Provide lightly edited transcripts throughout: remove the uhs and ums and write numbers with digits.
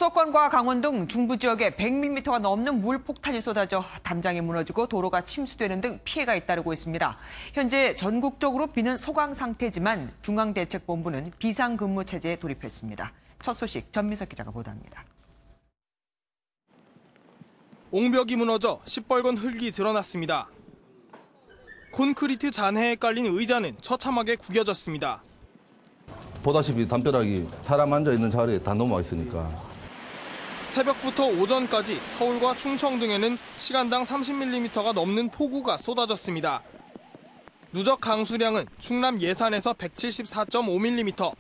수도권과 강원 등 중부 지역에 100mm가 넘는 물폭탄이 쏟아져 담장이 무너지고 도로가 침수되는 등 피해가 잇따르고 있습니다. 현재 전국적으로 비는 소강 상태지만 중앙대책본부는 비상근무 체제에 돌입했습니다. 첫 소식 전민석 기자가 보도합니다. 옹벽이 무너져 시뻘건 흙이 드러났습니다. 콘크리트 잔해에 깔린 의자는 처참하게 구겨졌습니다. 보다시피 담벼락이 사람 앉아있는 자리에 다 넘어와 있으니까. 새벽부터 오전까지 서울과 충청 등에는 시간당 30mm가 넘는 폭우가 쏟아졌습니다. 누적 강수량은 충남 예산에서 174.5mm,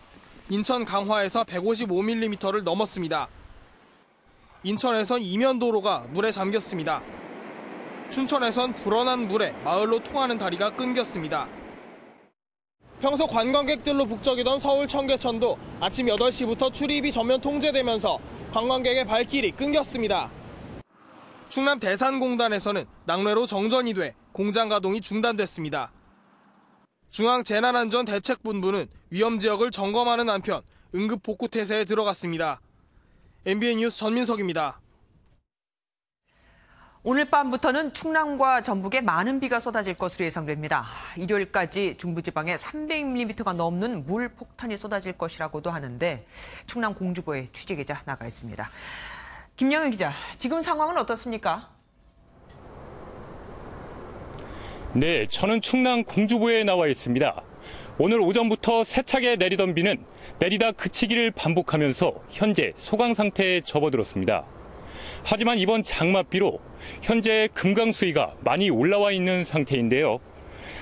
인천 강화에서 155mm를 넘었습니다. 인천에선 이면도로가 물에 잠겼습니다. 춘천에선 불어난 물에 마을로 통하는 다리가 끊겼습니다. 평소 관광객들로 북적이던 서울 청계천도 아침 8시부터 출입이 전면 통제되면서 관광객의 발길이 끊겼습니다. 충남 대산공단에서는 낙뢰로 정전이 돼 공장 가동이 중단됐습니다. 중앙재난안전대책본부는 위험 지역을 점검하는 한편 응급 복구 태세에 들어갔습니다. MBN 뉴스 전민석입니다. 오늘 밤부터는 충남과 전북에 많은 비가 쏟아질 것으로 예상됩니다. 일요일까지 중부지방에 300mm가 넘는 물폭탄이 쏟아질 것이라고도 하는데 충남 공주보에 취재기자 나가 있습니다. 김영은 기자, 지금 상황은 어떻습니까? 네, 저는 충남 공주보에 나와 있습니다. 오늘 오전부터 세차게 내리던 비는 내리다 그치기를 반복하면서 현재 소강 상태에 접어들었습니다. 하지만 이번 장맛비로 현재 금강 수위가 많이 올라와 있는 상태인데요.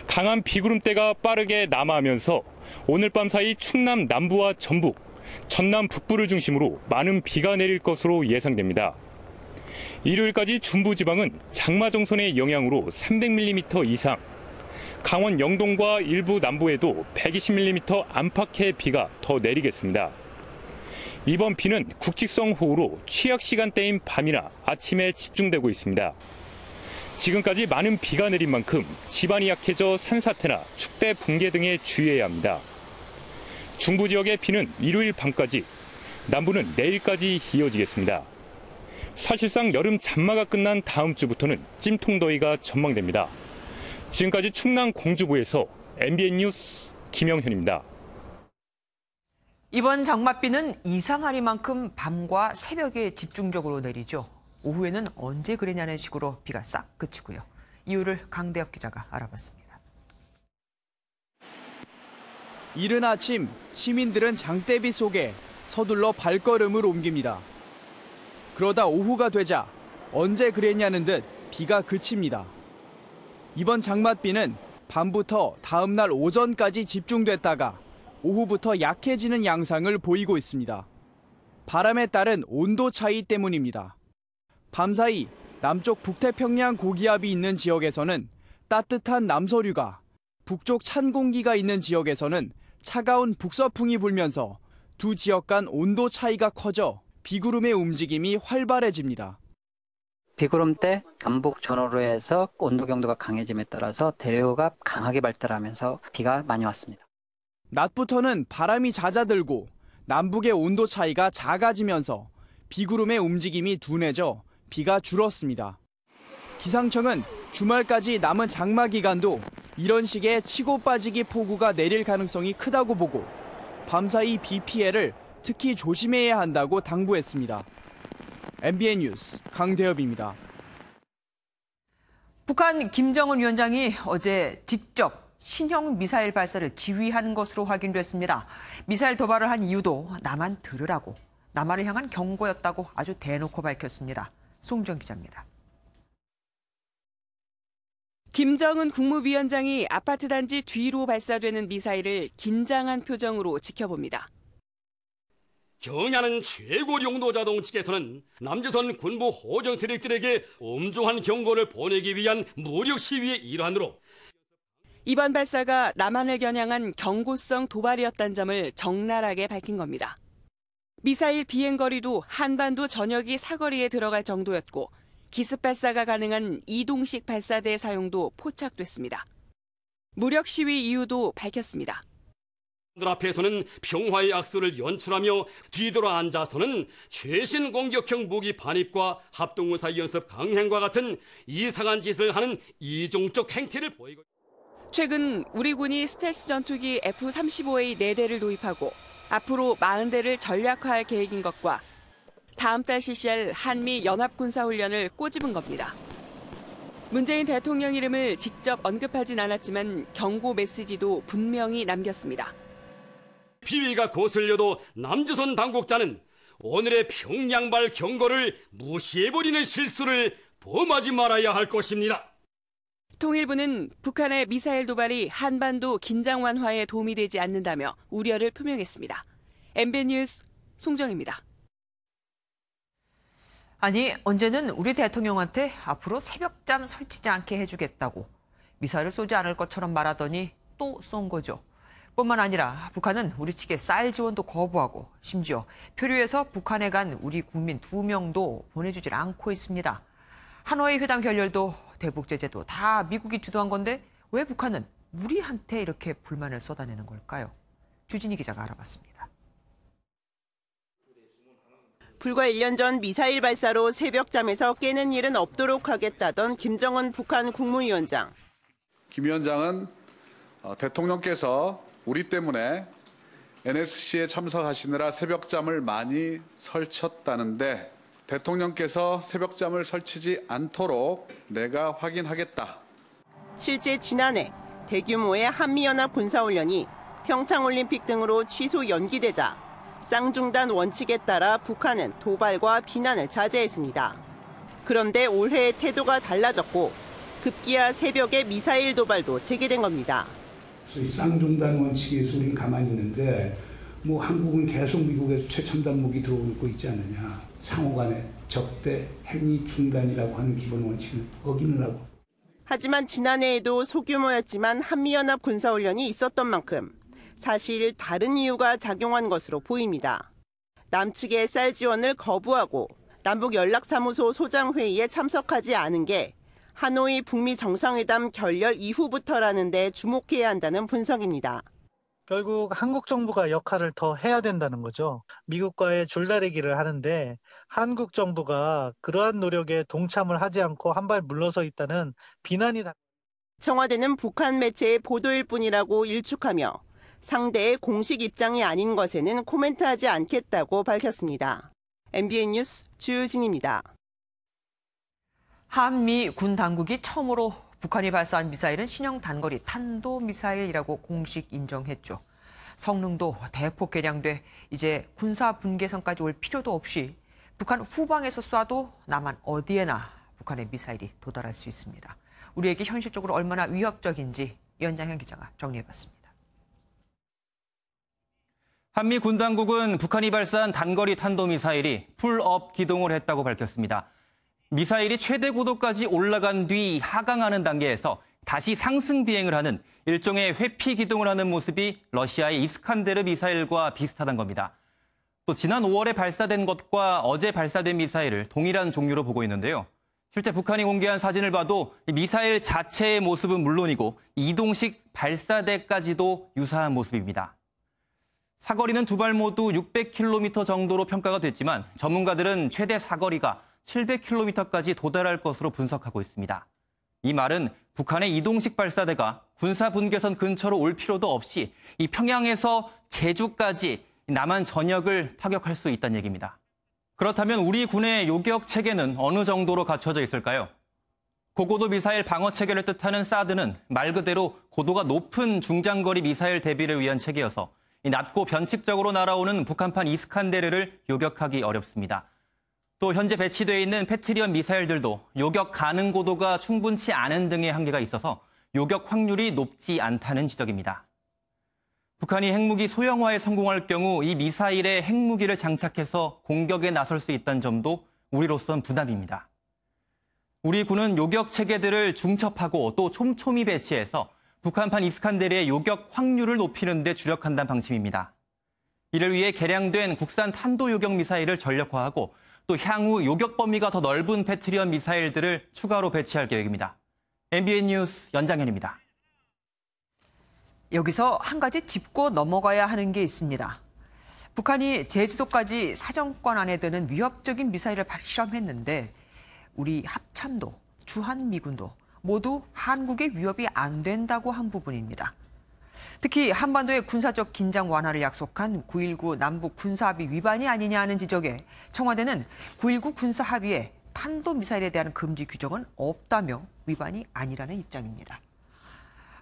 강한 비구름대가 빠르게 남하하면서 오늘 밤 사이 충남 남부와 전북, 전남 북부를 중심으로 많은 비가 내릴 것으로 예상됩니다. 일요일까지 중부지방은 장마정선의 영향으로 300mm 이상, 강원 영동과 일부 남부에도 120mm 안팎의 비가 더 내리겠습니다. 이번 비는 국직성 호우로 취약 시간대인 밤이나 아침에 집중되고 있습니다. 지금까지 많은 비가 내린 만큼 지반이 약해져 산사태나 축대 붕괴 등에 주의해야 합니다. 중부 지역의 비는 일요일 밤까지, 남부는 내일까지 이어지겠습니다. 사실상 여름 장마가 끝난 다음 주부터는 찜통더위가 전망됩니다. 지금까지 충남 공주보에서 MBN 뉴스 김영현입니다. 이번 장맛비는 이상하리만큼 밤과 새벽에 집중적으로 내리죠. 오후에는 언제 그랬냐는 식으로 비가 싹 그치고요. 이유를 강대엽 기자가 알아봤습니다. 이른 아침 시민들은 장대비 속에 서둘러 발걸음을 옮깁니다. 그러다 오후가 되자 언제 그랬냐는 듯 비가 그칩니다. 이번 장맛비는 밤부터 다음 날 오전까지 집중됐다가 오후부터 약해지는 양상을 보이고 있습니다. 바람에 따른 온도 차이 때문입니다. 밤사이 남쪽 북태평양 고기압이 있는 지역에서는 따뜻한 남서류가, 북쪽 찬 공기가 있는 지역에서는 차가운 북서풍이 불면서 두 지역 간 온도 차이가 커져 비구름의 움직임이 활발해집니다. 비구름 때 남북 전후로 해서 온도 경도가 강해짐에 따라서 대류가 강하게 발달하면서 비가 많이 왔습니다. 낮부터는 바람이 잦아들고 남북의 온도 차이가 작아지면서 비구름의 움직임이 둔해져 비가 줄었습니다. 기상청은 주말까지 남은 장마 기간도 이런 식의 치고 빠지기 폭우가 내릴 가능성이 크다고 보고 밤사이 비 피해를 특히 조심해야 한다고 당부했습니다. MBN 뉴스 강대엽입니다. 북한 김정은 위원장이 어제 직접 신형 미사일 발사를 지휘한 것으로 확인됐습니다. 미사일 도발을 한 이유도 나만 들으라고, 남한을 향한 경고였다고 아주 대놓고 밝혔습니다. 송정 기자입니다. 김정은 국무위원장이 아파트 단지 뒤로 발사되는 미사일을 긴장한 표정으로 지켜봅니다. 경야는 최고 용도자동 측에서는 남조선 군부 호정 세력들에게 엄중한 경고를 보내기 위한 무력 시위의 일환으로 이번 발사가 남한을 겨냥한 경고성 도발이었다는 점을 적나라하게 밝힌 겁니다. 미사일 비행거리도 한반도 전역이 사거리에 들어갈 정도였고 기습 발사가 가능한 이동식 발사대 사용도 포착됐습니다. 무력 시위 이유도 밝혔습니다. 들 앞에서는 평화의 악수를 연출하며 뒤돌아 앉아서는 최신 공격형 무기 반입과 합동무사 연습 강행과 같은 이상한 짓을 하는 이중적 행태를 보이고 최근 우리 군이 스텔스 전투기 F-35A 4대를 도입하고 앞으로 40대를 전략화할 계획인 것과 다음 달 실시할 한미 연합군사훈련을 꼬집은 겁니다. 문재인 대통령 이름을 직접 언급하진 않았지만 경고 메시지도 분명히 남겼습니다. 비위가 거슬려도 남조선 당국자는 오늘의 평양발 경고를 무시해버리는 실수를 범하지 말아야 할 것입니다. 통일부는 북한의 미사일 도발이 한반도 긴장 완화에 도움이 되지 않는다며 우려를 표명했습니다. MBN 뉴스 송정입니다. 아니, 언제는 우리 대통령한테 앞으로 새벽잠 설치지 않게 해주겠다고 미사일을 쏘지 않을 것처럼 말하더니 또 쏜 거죠. 뿐만 아니라 북한은 우리 측의 쌀 지원도 거부하고 심지어 표류해서 북한에 간 우리 국민 2명도 보내주질 않고 있습니다. 하노이 회담 결렬도 대북 제재도 다 미국이 주도한 건데 왜 북한은 우리한테 이렇게 불만을 쏟아내는 걸까요? 주진희 기자가 알아봤습니다. 불과 1년 전 미사일 발사로 새벽잠에서 깨는 일은 없도록 하겠다던 김정은 북한 국무위원장. 김 위원장은 대통령께서 우리 때문에 NSC에 참석하시느라 새벽잠을 많이 설쳤다는데 대통령께서 새벽잠을 설치지 않도록 내가 확인하겠다. 실제 지난해 대규모의 한미연합 군사훈련이 평창올림픽 등으로 취소 연기되자 쌍중단 원칙에 따라 북한은 도발과 비난을 자제했습니다. 그런데 올해의 태도가 달라졌고 급기야 새벽에 미사일 도발도 재개된 겁니다. 소위 쌍중단 원칙에서 우리는 가만히 있는데 뭐 한국은 계속 미국에서 최첨단 무기 들어오고 있지 않느냐. 상호 간에 적대 행위 중단이라고 하는 기본 원칙을 어기느라고. 하지만 지난해에도 소규모였지만 한미연합 군사훈련이 있었던 만큼 사실 다른 이유가 작용한 것으로 보입니다. 남측의 쌀 지원을 거부하고 남북연락사무소 소장회의에 참석하지 않은 게 하노이 북미 정상회담 결렬 이후부터라는 데 주목해야 한다는 분석입니다. 결국 한국 정부가 역할을 더 해야 된다는 거죠. 미국과의 줄다리기를 하는데 한국 정부가 그러한 노력에 동참을 하지 않고 한 발 물러서 있다는 비난이 청와대는 북한 매체의 보도일 뿐이라고 일축하며 상대의 공식 입장이 아닌 것에는 코멘트하지 않겠다고 밝혔습니다. MBN 뉴스 주유진입니다. 한미 군 당국이 처음으로 북한이 발사한 미사일은 신형 단거리 탄도미사일이라고 공식 인정했죠. 성능도 대폭 개량돼 이제 군사 분계선까지 올 필요도 없이 북한 후방에서 쏴도 남한 어디에나 북한의 미사일이 도달할 수 있습니다. 우리에게 현실적으로 얼마나 위협적인지 연장현 기자가 정리해봤습니다. 한미 군 당국은 북한이 발사한 단거리 탄도미사일이 풀업 기동을 했다고 밝혔습니다. 미사일이 최대 고도까지 올라간 뒤 하강하는 단계에서 다시 상승 비행을 하는 일종의 회피 기동을 하는 모습이 러시아의 이스칸데르 미사일과 비슷하다는 겁니다. 또 지난 5월에 발사된 것과 어제 발사된 미사일을 동일한 종류로 보고 있는데요. 실제 북한이 공개한 사진을 봐도 미사일 자체의 모습은 물론이고 이동식 발사대까지도 유사한 모습입니다. 사거리는 두 발 모두 600km 정도로 평가가 됐지만 전문가들은 최대 사거리가 700km까지 도달할 것으로 분석하고 있습니다. 이 말은 북한의 이동식 발사대가 군사 분계선 근처로 올 필요도 없이 이 평양에서 제주까지 남한 전역을 타격할 수 있다는 얘기입니다. 그렇다면 우리 군의 요격 체계는 어느 정도로 갖춰져 있을까요? 고고도 미사일 방어 체계를 뜻하는 사드는 말 그대로 고도가 높은 중장거리 미사일 대비를 위한 체계여서 낮고 변칙적으로 날아오는 북한판 이스칸데르를 요격하기 어렵습니다. 또 현재 배치되어 있는 패트리엇 미사일들도 요격 가능 고도가 충분치 않은 등의 한계가 있어서 요격 확률이 높지 않다는 지적입니다. 북한이 핵무기 소형화에 성공할 경우 이 미사일에 핵무기를 장착해서 공격에 나설 수 있다는 점도 우리로선 부담입니다. 우리 군은 요격 체계들을 중첩하고 또 촘촘히 배치해서 북한판 이스칸데르의 요격 확률을 높이는 데 주력한다는 방침입니다. 이를 위해 개량된 국산 탄도 요격 미사일을 전력화하고 또 향후 요격 범위가 더 넓은 패트리엇 미사일들을 추가로 배치할 계획입니다. MBN 뉴스 연장현입니다. 여기서 한 가지 짚고 넘어가야 하는 게 있습니다. 북한이 제주도까지 사정권 안에 드는 위협적인 미사일을 실험했는데 우리 합참도, 주한미군도 모두 한국의 위협이 안 된다고 한 부분입니다. 특히 한반도의 군사적 긴장 완화를 약속한 9.19 남북 군사합의 위반이 아니냐 하는 지적에 청와대는 9.19 군사합의에 탄도미사일에 대한 금지 규정은 없다며 위반이 아니라는 입장입니다.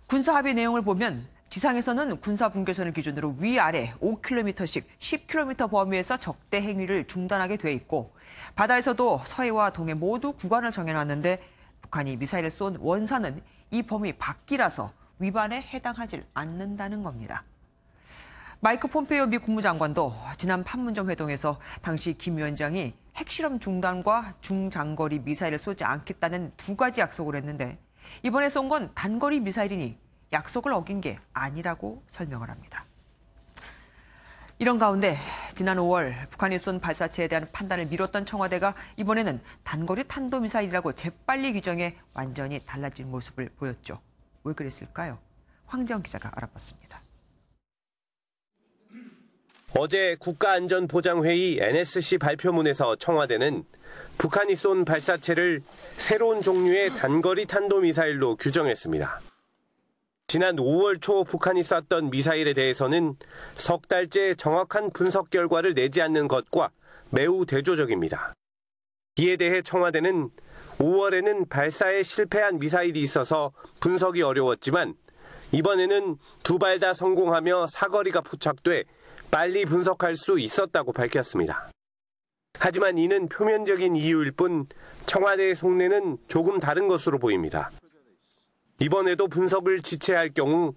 군사합의 내용을 보면 지상에서는 군사분계선을 기준으로 위아래 5km씩 10km 범위에서 적대 행위를 중단하게 돼 있고 바다에서도 서해와 동해 모두 구간을 정해놨는데 북한이 미사일을 쏜 원산은 이 범위 밖이라서 위반에 해당하지 않는다는 겁니다. 마이크 폼페이오 미 국무장관도 지난 판문점 회동에서 당시 김 위원장이 핵실험 중단과 중장거리 미사일을 쏘지 않겠다는 두 가지 약속을 했는데 이번에 쏜 건 단거리 미사일이니 약속을 어긴 게 아니라고 설명을 합니다. 이런 가운데 지난 5월 북한이 쏜 발사체에 대한 판단을 미뤘던 청와대가 이번에는 단거리 탄도미사일이라고 재빨리 규정해 완전히 달라진 모습을 보였죠. 왜 그랬을까요? 황재영 기자가 알아봤습니다. 어제 국가안전보장회의 NSC 발표문에서 청와대는 북한이 쏜 발사체를 새로운 종류의 단거리 탄도미사일로 규정했습니다. 지난 5월 초 북한이 쐈던 미사일에 대해서는 석 달째 정확한 분석 결과를 내지 않는 것과 매우 대조적입니다. 이에 대해 청와대는 5월에는 발사에 실패한 미사일이 있어서 분석이 어려웠지만 이번에는 두 발 다 성공하며 사거리가 포착돼 빨리 분석할 수 있었다고 밝혔습니다. 하지만 이는 표면적인 이유일 뿐 청와대의 속내는 조금 다른 것으로 보입니다. 이번에도 분석을 지체할 경우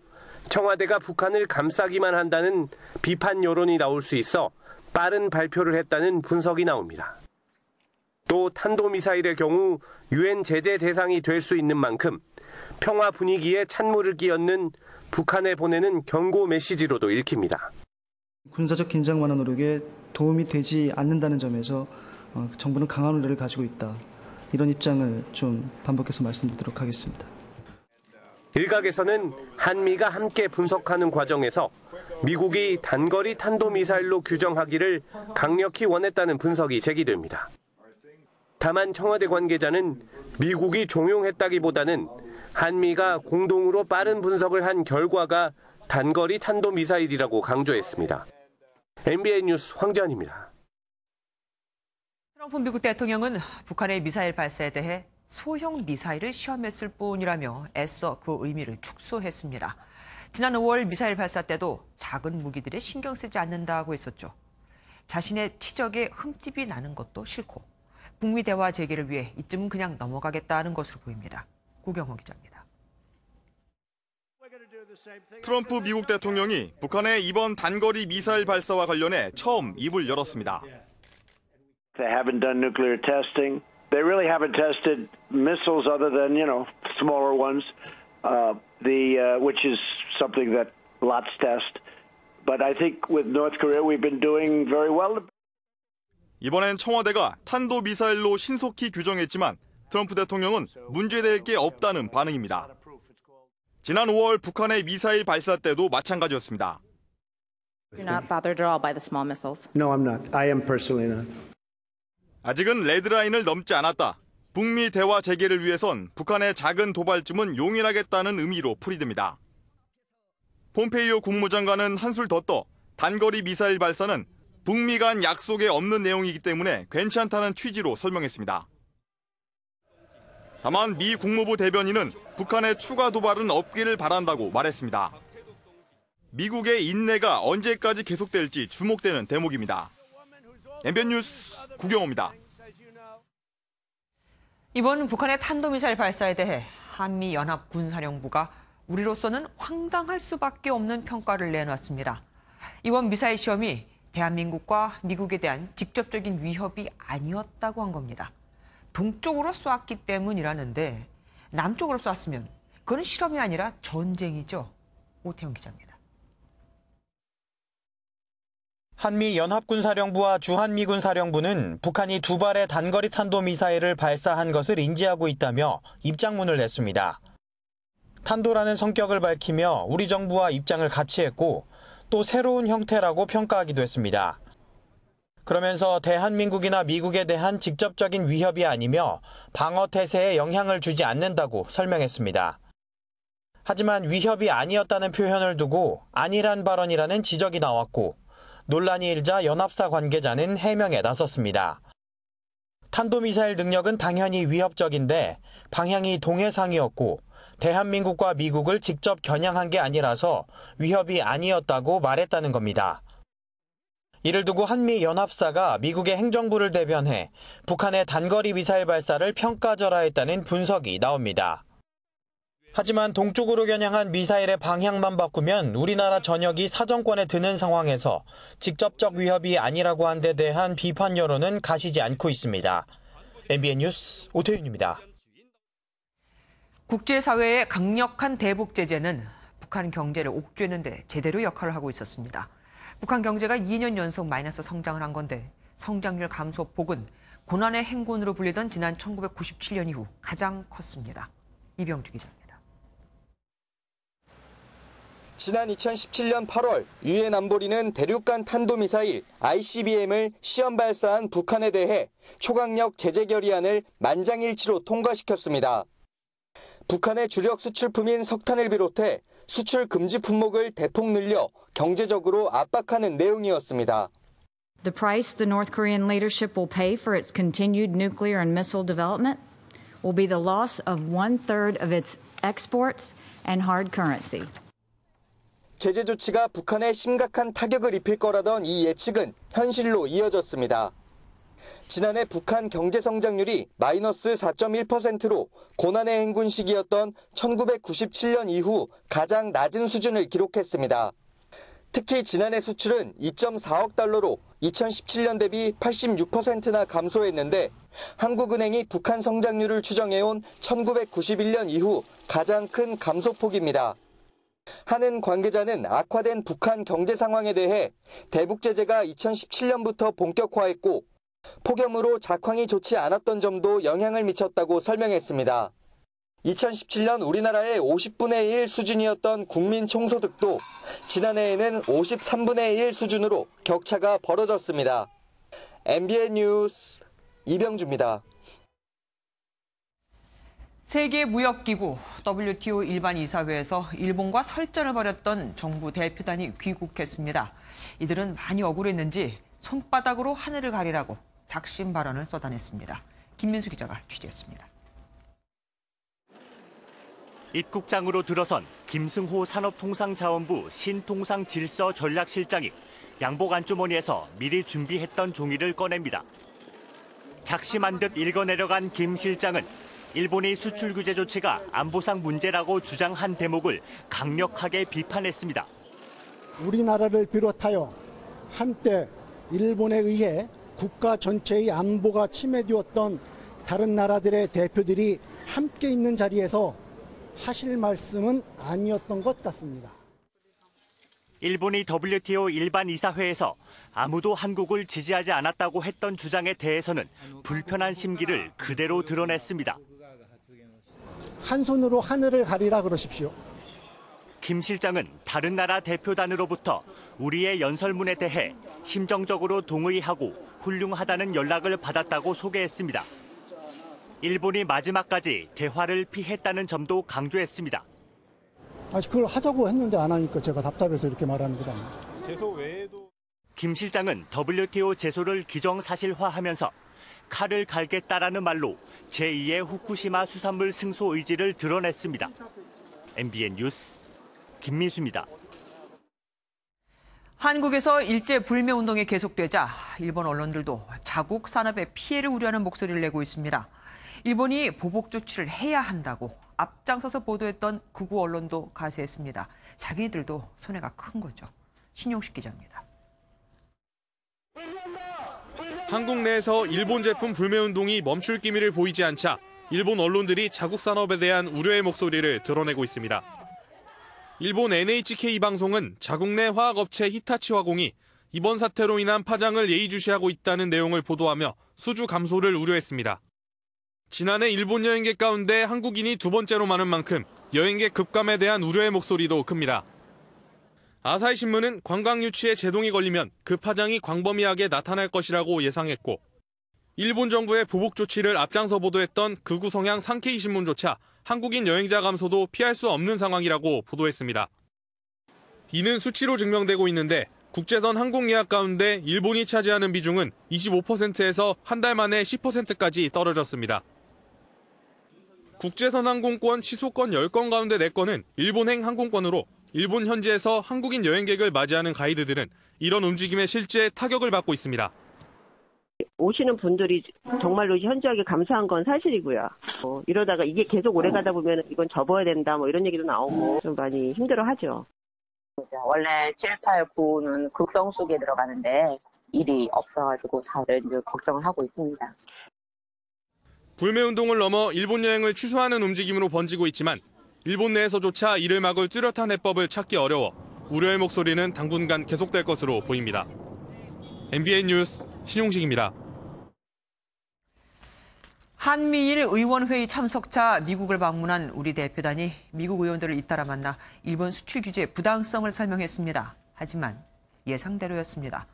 청와대가 북한을 감싸기만 한다는 비판 여론이 나올 수 있어 빠른 발표를 했다는 분석이 나옵니다. 또 탄도미사일의 경우 유엔 제재 대상이 될 수 있는 만큼 평화 분위기에 찬물을 끼얹는 북한에 보내는 경고 메시지로도 읽힙니다. 군사적 긴장 완화 노력에 도움이 되지 않는다는 점에서 정부는 강한 우려를 가지고 있다. 이런 입장을 좀 반복해서 말씀드리도록 하겠습니다. 일각에서는 한미가 함께 분석하는 과정에서 미국이 단거리 탄도미사일로 규정하기를 강력히 원했다는 분석이 제기됩니다. 다만 청와대 관계자는 미국이 종용했다기보다는 한미가 공동으로 빠른 분석을 한 결과가 단거리 탄도미사일이라고 강조했습니다. MBN 뉴스 황재환입니다. 트럼프 미국 대통령은 북한의 미사일 발사에 대해 소형 미사일을 시험했을 뿐이라며 애써 그 의미를 축소했습니다. 지난 5월 미사일 발사 때도 작은 무기들에 신경 쓰지 않는다고 했었죠. 자신의 치적에 흠집이 나는 것도 싫고 북미 대화 재개를 위해 이쯤은 그냥 넘어가겠다는 것으로 보입니다. 구경호 기자입니다. 트럼프 미국 대통령이 북한의 이번 단거리 미사일 발사와 관련해 처음 입을 열었습니다. They haven't done nuclear testing. They really haven't tested missiles other than, smaller ones, which is something that lots test. But I think with North Korea, we've been doing very well. 이번엔 청와대가 탄도미사일로 신속히 규정했지만 트럼프 대통령은 문제될 게 없다는 반응입니다. 지난 5월 북한의 미사일 발사 때도 마찬가지였습니다. You're not bothered at all by the small missiles? No, I'm not. I am personally not. 아직은 레드라인을 넘지 않았다. 북미 대화 재개를 위해선 북한의 작은 도발쯤은 용인하겠다는 의미로 풀이됩니다. 폼페이오 국무장관은 한술 더 떠 단거리 미사일 발사는 북미 간 약속에 없는 내용이기 때문에 괜찮다는 취지로 설명했습니다. 다만 미 국무부 대변인은 북한의 추가 도발은 없기를 바란다고 말했습니다. 미국의 인내가 언제까지 계속될지 주목되는 대목입니다. MBN 뉴스 구경호입니다. 이번 북한의 탄도미사일 발사에 대해 한미연합군사령부가 우리로서는 황당할 수밖에 없는 평가를 내놨습니다. 이번 미사일 시험이 대한민국과 미국에 대한 직접적인 위협이 아니었다고 한 겁니다. 동쪽으로 쏘았기 때문이라는데 남쪽으로 쐈으면 그건 실험이 아니라 전쟁이죠. 오태영 기자입니다. 한미연합군사령부와 주한미군사령부는 북한이 두 발의 단거리 탄도미사일을 발사한 것을 인지하고 있다며 입장문을 냈습니다. 탄도라는 성격을 밝히며 우리 정부와 입장을 같이 했고 또 새로운 형태라고 평가하기도 했습니다. 그러면서 대한민국이나 미국에 대한 직접적인 위협이 아니며 방어 태세에 영향을 주지 않는다고 설명했습니다. 하지만 위협이 아니었다는 표현을 두고 아니란 발언이라는 지적이 나왔고 논란이 일자 연합사 관계자는 해명에 나섰습니다. 탄도미사일 능력은 당연히 위협적인데 방향이 동해상이었고 대한민국과 미국을 직접 겨냥한 게 아니라서 위협이 아니었다고 말했다는 겁니다. 이를 두고 한미연합사가 미국의 행정부를 대변해 북한의 단거리 미사일 발사를 평가절하했다는 분석이 나옵니다. 하지만 동쪽으로 겨냥한 미사일의 방향만 바꾸면 우리나라 전역이 사정권에 드는 상황에서 직접적 위협이 아니라고 한 데 대한 비판 여론은 가시지 않고 있습니다. MBN 뉴스 오태윤입니다. 국제사회의 강력한 대북 제재는 북한 경제를 옥죄는 데 제대로 역할을 하고 있었습니다. 북한 경제가 2년 연속 마이너스 성장을 한 건데 성장률 감소 폭은 고난의 행군으로 불리던 지난 1997년 이후 가장 컸습니다. 이병주 기자입니다. 지난 2017년 8월 유엔 안보리는 대륙간 탄도미사일 ICBM을 시험 발사한 북한에 대해 초강력 제재 결의안을 만장일치로 통과시켰습니다. 북한의 주력 수출품인 석탄을 비롯해 수출 금지 품목을 대폭 늘려 경제적으로 압박하는 내용이었습니다. The price the North Korean leadership will pay for its continued nuclear and missile development will be the loss of 1/3 of its exports and hard currency. 제재 조치가 북한에 심각한 타격을 입힐 거라던 이 예측은 현실로 이어졌습니다. 지난해 북한 경제 성장률이 마이너스 4.1%로 고난의 행군 시기였던 1997년 이후 가장 낮은 수준을 기록했습니다. 특히 지난해 수출은 2.4억 달러로 2017년 대비 86%나 감소했는데 한국은행이 북한 성장률을 추정해온 1991년 이후 가장 큰 감소폭입니다. 한은 관계자는 악화된 북한 경제 상황에 대해 대북 제재가 2017년부터 본격화했고 폭염으로 작황이 좋지 않았던 점도 영향을 미쳤다고 설명했습니다. 2017년 우리나라의 50분의 1 수준이었던 국민 총소득도 지난해에는 53분의 1 수준으로 격차가 벌어졌습니다. MBN 뉴스 이병주입니다. 세계무역기구 WTO 일반 이사회에서 일본과 설전을 벌였던 정부 대표단이 귀국했습니다. 이들은 많이 억울했는지 손바닥으로 하늘을 가리라고 작심 발언을 쏟아냈습니다. 김민수 기자가 취재했습니다. 입국장으로 들어선 김승호 산업통상자원부 신통상질서전략실장이 양복 안주머니에서 미리 준비했던 종이를 꺼냅니다. 작심한 듯 읽어내려간 김 실장은 일본의 수출 규제 조치가 안보상 문제라고 주장한 대목을 강력하게 비판했습니다. 우리나라를 비롯하여 한때 일본에 의해 국가 전체의 안보가 침해되었던 다른 나라들의 대표들이 함께 있는 자리에서 하실 말씀은 아니었던 것 같습니다. 일본이 WTO 일반 이사회에서 아무도 한국을 지지하지 않았다고 했던 주장에 대해서는 불편한 심기를 그대로 드러냈습니다. 한 손으로 하늘을 가리라 그러십시오. 김 실장은 다른 나라 대표단으로부터 우리의 연설문에 대해 심정적으로 동의하고 훌륭하다는 연락을 받았다고 소개했습니다. 일본이 마지막까지 대화를 피했다는 점도 강조했습니다. 그걸 하자고 했는데 안 하니까 제가 답답해서 이렇게 말하는 거다. 제소 외에도 김 실장은 WTO 제소를 기정사실화하면서 칼을 갈겠다라는 말로 제2의 후쿠시마 수산물 승소 의지를 드러냈습니다. MBN 뉴스 김민수입니다. 한국에서 일제 불매 운동이 계속되자 일본 언론들도 자국 산업의 피해를 우려하는 목소리를 내고 있습니다. 일본이 보복 조치를 해야 한다고 앞장서서 보도했던 극우 언론도 가세했습니다. 자기들도 손해가 큰 거죠. 신용식 기자입니다. 한국 내에서 일본 제품 불매 운동이 멈출 기미를 보이지 않자 일본 언론들이 자국 산업에 대한 우려의 목소리를 드러내고 있습니다. 일본 NHK 방송은 자국 내 화학업체 히타치 화공이 이번 사태로 인한 파장을 예의주시하고 있다는 내용을 보도하며 수주 감소를 우려했습니다. 지난해 일본 여행객 가운데 한국인이 두 번째로 많은 만큼 여행객 급감에 대한 우려의 목소리도 큽니다. 아사히 신문은 관광 유치에 제동이 걸리면 그 파장이 광범위하게 나타날 것이라고 예상했고, 일본 정부의 보복 조치를 앞장서 보도했던 극우 성향 산케이 신문조차 한국인 여행자 감소도 피할 수 없는 상황이라고 보도했습니다. 이는 수치로 증명되고 있는데 국제선 항공 예약 가운데 일본이 차지하는 비중은 25%에서 한 달 만에 10%까지 떨어졌습니다. 국제선 항공권 취소권 10건 가운데 4건은 일본행 항공권으로 일본 현지에서 한국인 여행객을 맞이하는 가이드들은 이런 움직임에 실제 타격을 받고 있습니다. 오시는 분들이 정말로 현저하게 감소한 건 사실이고요. 이러다가 이게 계속 오래 가다 보면 이건 접어야 된다 뭐 이런 얘기도 나오고 좀 많이 힘들어하죠. 원래 7, 8, 9는 극성 속에 들어가는데 일이 없어가지고 다들 이제 걱정을 하고 있습니다. 불매운동을 넘어 일본 여행을 취소하는 움직임으로 번지고 있지만 일본 내에서조차 이를 막을 뚜렷한 해법을 찾기 어려워 우려의 목소리는 당분간 계속될 것으로 보입니다. MBN 뉴스 신용식입니다. 한미일 의원회의 참석차 미국을 방문한 우리 대표단이 미국 의원들을 잇따라 만나 일본 수출 규제 부당성을 설명했습니다. 하지만 예상대로였습니다.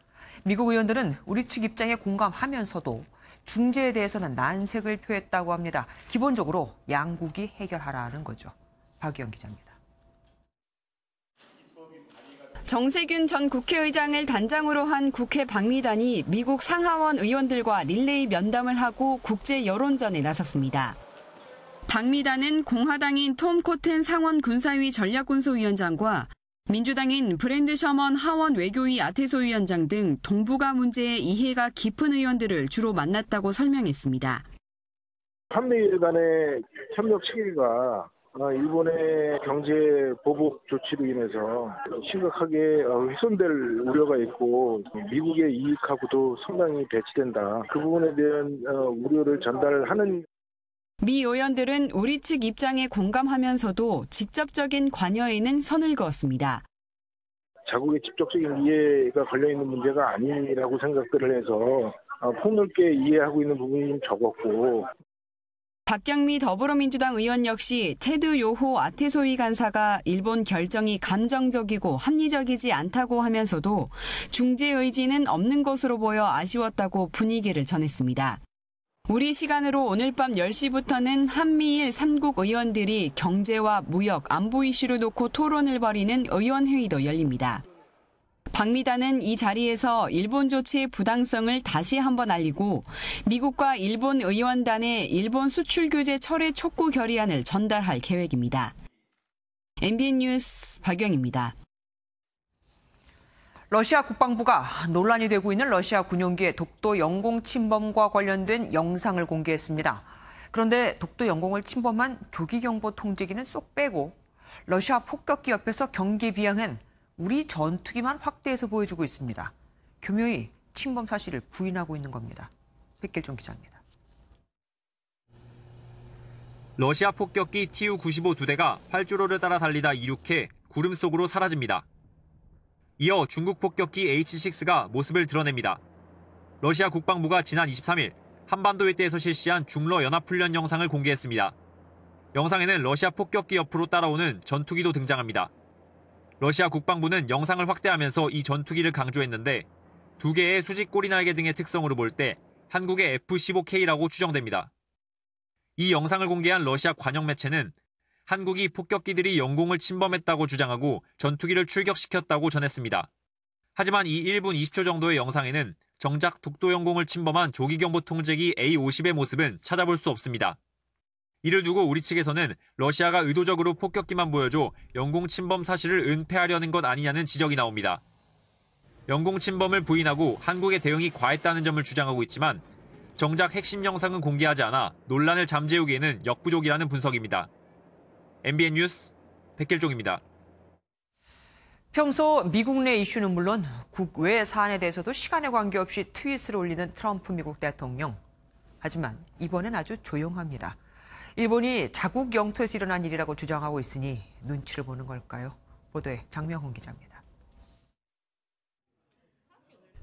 미국 의원들은 우리 측 입장에 공감하면서도 중재에 대해서는 난색을 표했다고 합니다. 기본적으로 양국이 해결하라는 거죠. 박유영 기자입니다. 정세균 전 국회의장을 단장으로 한 국회 방미단이 미국 상하원 의원들과 릴레이 면담을 하고 국제 여론전에 나섰습니다. 방미단은 공화당인 톰 코튼 상원 군사위 전략군소위원장과 민주당인 브랜드 셔먼 하원 외교위 아태소위원장 등 동북아 문제에 이해가 깊은 의원들을 주로 만났다고 설명했습니다. 한미일 간의 협력 시기가 일본의 경제 보복 조치로 인해서 심각하게 훼손될 우려가 있고 미국의 이익하고도 상당히 배치된다. 그 부분에 대한 우려를 전달하는. 미 의원들은 우리 측 입장에 공감하면서도 직접적인 관여에는 선을 그었습니다. 자국의 직접적인 이해가 걸려있는 문제가 아니라고 생각들을 해서 폭넓게 이해하고 있는 부분이 좀 적었고. 박경미 더불어민주당 의원 역시 테드 요호 아태소위 간사가 일본 결정이 감정적이고 합리적이지 않다고 하면서도 중재 의지는 없는 것으로 보여 아쉬웠다고 분위기를 전했습니다. 우리 시간으로 오늘 밤 10시부터는 한미일 3국 의원들이 경제와 무역, 안보 이슈를 놓고 토론을 벌이는 의원회의도 열립니다. 방미단은 이 자리에서 일본 조치의 부당성을 다시 한번 알리고 미국과 일본 의원단에 일본 수출 규제 철회 촉구 결의안을 전달할 계획입니다. MBN 뉴스 박영입니다. 러시아 국방부가 논란이 되고 있는 러시아 군용기의 독도 영공 침범과 관련된 영상을 공개했습니다. 그런데 독도 영공을 침범한 조기경보 통제기는 쏙 빼고 러시아 폭격기 옆에서 경기 비행한 우리 전투기만 확대해서 보여주고 있습니다. 교묘히 침범 사실을 부인하고 있는 겁니다. 백길종 기자입니다. 러시아 폭격기 Tu-95 2대가 활주로를 따라 달리다 이륙해 구름 속으로 사라집니다. 이어 중국 폭격기 H-6가 모습을 드러냅니다. 러시아 국방부가 지난 23일 한반도 일대에서 실시한 중러 연합훈련 영상을 공개했습니다. 영상에는 러시아 폭격기 옆으로 따라오는 전투기도 등장합니다. 러시아 국방부는 영상을 확대하면서 이 전투기를 강조했는데 2개의 수직 꼬리날개 등의 특성으로 볼 때 한국의 F-15K라고 추정됩니다. 이 영상을 공개한 러시아 관영 매체는 한국이 폭격기들이 영공을 침범했다고 주장하고 전투기를 출격시켰다고 전했습니다. 하지만 이 1분 20초 정도의 영상에는 정작 독도 영공을 침범한 조기경보 통제기 A-50의 모습은 찾아볼 수 없습니다. 이를 두고 우리 측에서는 러시아가 의도적으로 폭격기만 보여줘 영공 침범 사실을 은폐하려는 것 아니냐는 지적이 나옵니다. 영공 침범을 부인하고 한국의 대응이 과했다는 점을 주장하고 있지만 정작 핵심 영상은 공개하지 않아 논란을 잠재우기에는 역부족이라는 분석입니다. MBN 뉴스 백길종입니다. 평소 미국 내 이슈는 물론 국외 사안에 대해서도 시간에 관계없이 트윗을 올리는 트럼프 미국 대통령. 하지만 이번엔 아주 조용합니다. 일본이 자국 영토에서 일어난 일이라고 주장하고 있으니 눈치를 보는 걸까요? 보도에 장명훈 기자입니다.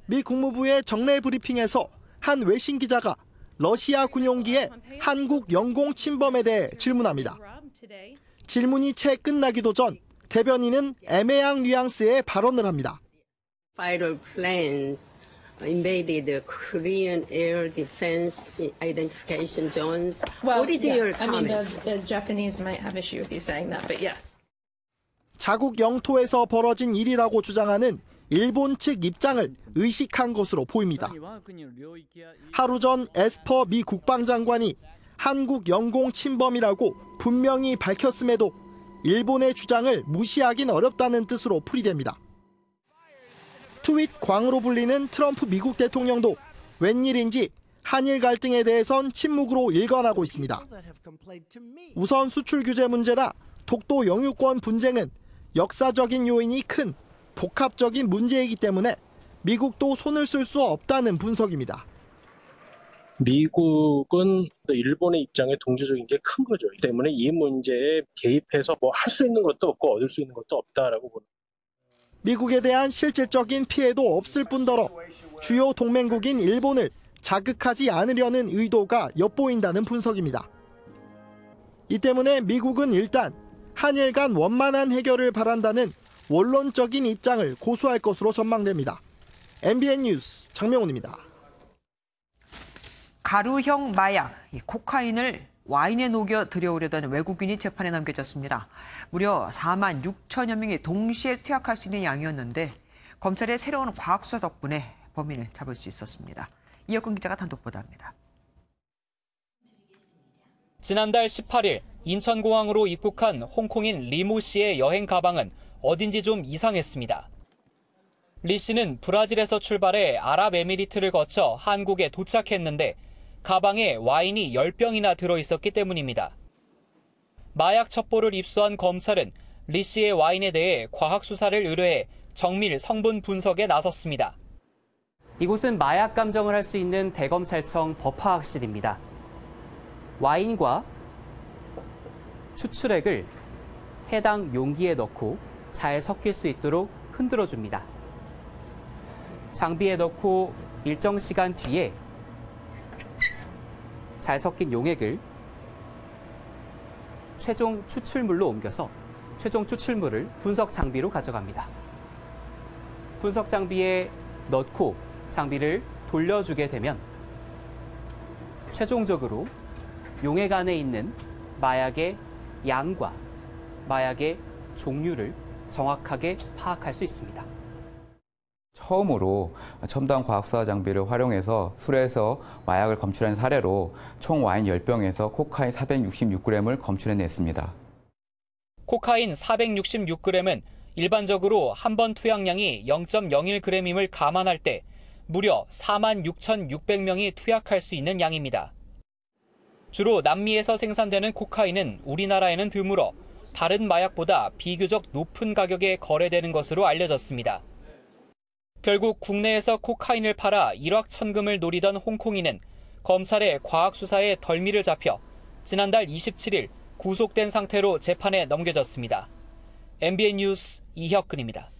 미 국무부의 정례 브리핑에서 한 외신 기자가 러시아 군용기의 한국 영공 침범에 대해 질문합니다. 질문이 채 끝나기도 전 대변인은 애매한 뉘앙스의 발언을 합니다. Fighter planes invaded Korean air defense identification zones. What is your comment? I mean, the Japanese might have issue with you saying that, but yes. 자국 영토에서 벌어진 일이라고 주장하는 일본 측 입장을 의식한 것으로 보입니다. 하루 전 에스퍼 미 국방장관이 한국 영공 침범이라고 분명히 밝혔음에도 일본의 주장을 무시하긴 어렵다는 뜻으로 풀이됩니다. 트윗 광으로 불리는 트럼프 미국 대통령도 웬일인지 한일 갈등에 대해선 침묵으로 일관하고 있습니다. 우선 수출 규제 문제나 독도 영유권 분쟁은 역사적인 요인이 큰 복합적인 문제이기 때문에 미국도 손을 쓸 수 없다는 분석입니다. 미국은 일본의 입장에 동조적인 게 큰 거죠. 때문에 이 문제에 개입해서 뭐 할 수 있는 것도 없고 얻을 수 있는 것도 없다라고 보는. 미국에 대한 실질적인 피해도 없을 뿐더러 주요 동맹국인 일본을 자극하지 않으려는 의도가 엿보인다는 분석입니다. 이 때문에 미국은 일단 한일 간 원만한 해결을 바란다는 원론적인 입장을 고수할 것으로 전망됩니다. MBN 뉴스 장명훈입니다. 가루형 마약, 코카인을 와인에 녹여 들여오려던 외국인이 재판에 넘겨졌습니다. 무려 4만 6천여 명이 동시에 투약할 수 있는 양이었는데 검찰의 새로운 과학수사 덕분에 범인을 잡을 수 있었습니다. 이혁근 기자가 단독 보도합니다. 지난달 18일 인천공항으로 입국한 홍콩인 리모 씨의 여행 가방은 어딘지 좀 이상했습니다. 리 씨는 브라질에서 출발해 아랍에미리트를 거쳐 한국에 도착했는데 가방에 와인이 10병이나 들어있었기 때문입니다. 마약 첩보를 입수한 검찰은 리 씨의 와인에 대해 과학수사를 의뢰해 정밀 성분 분석에 나섰습니다. 이곳은 마약 감정을 할 수 있는 대검찰청 법화학실입니다. 와인과 추출액을 해당 용기에 넣고 잘 섞일 수 있도록 흔들어줍니다. 장비에 넣고 일정 시간 뒤에 잘 섞인 용액을 최종 추출물로 옮겨서 최종 추출물을 분석 장비로 가져갑니다. 분석 장비에 넣고 장비를 돌려주게 되면 최종적으로 용액 안에 있는 마약의 양과 마약의 종류를 정확하게 파악할 수 있습니다. 처음으로 첨단 과학수사 장비를 활용해서 술에서 마약을 검출한 사례로 총 와인 10병에서 코카인 466g을 검출해냈습니다. 코카인 466g은 일반적으로 한 번 투약량이 0.01g임을 감안할 때 무려 46,600명이 투약할 수 있는 양입니다. 주로 남미에서 생산되는 코카인은 우리나라에는 드물어 다른 마약보다 비교적 높은 가격에 거래되는 것으로 알려졌습니다. 결국 국내에서 코카인을 팔아 일확천금을 노리던 홍콩인은 검찰의 과학수사에 덜미를 잡혀 지난달 27일 구속된 상태로 재판에 넘겨졌습니다. MBN 뉴스 이혁근입니다.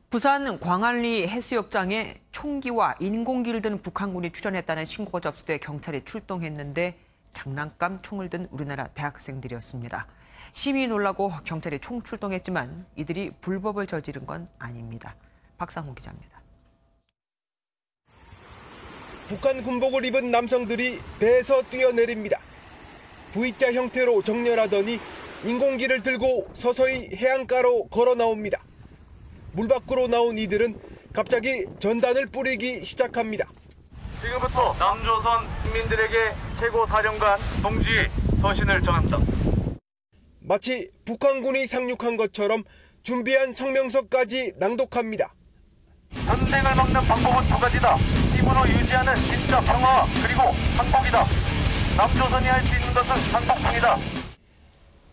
부산 광안리 해수욕장에 총기와 인공기를 든 북한군이 출현했다는 신고가 접수돼 경찰이 출동했는데 장난감 총을 든 우리나라 대학생들이었습니다. 시민이 놀라고 경찰이 총출동했지만 이들이 불법을 저지른 건 아닙니다. 박상호 기자입니다. 북한 군복을 입은 남성들이 배에서 뛰어내립니다. V자 형태로 정렬하더니 인공기를 들고 서서히 해안가로 걸어 나옵니다. 물 밖으로 나온 이들은 갑자기 전단을 뿌리기 시작합니다. 지금부터 남조선 국민들에게 최고사령관 동지의 서신을 전합니다. 마치 북한군이 상륙한 것처럼 준비한 성명서까지 낭독합니다. 전쟁을 막는 방법은 두 가지다. 힘으로 유지하는 진짜 평화 그리고 항복이다. 남조선이 할 수 있는 것은 항복뿐이다.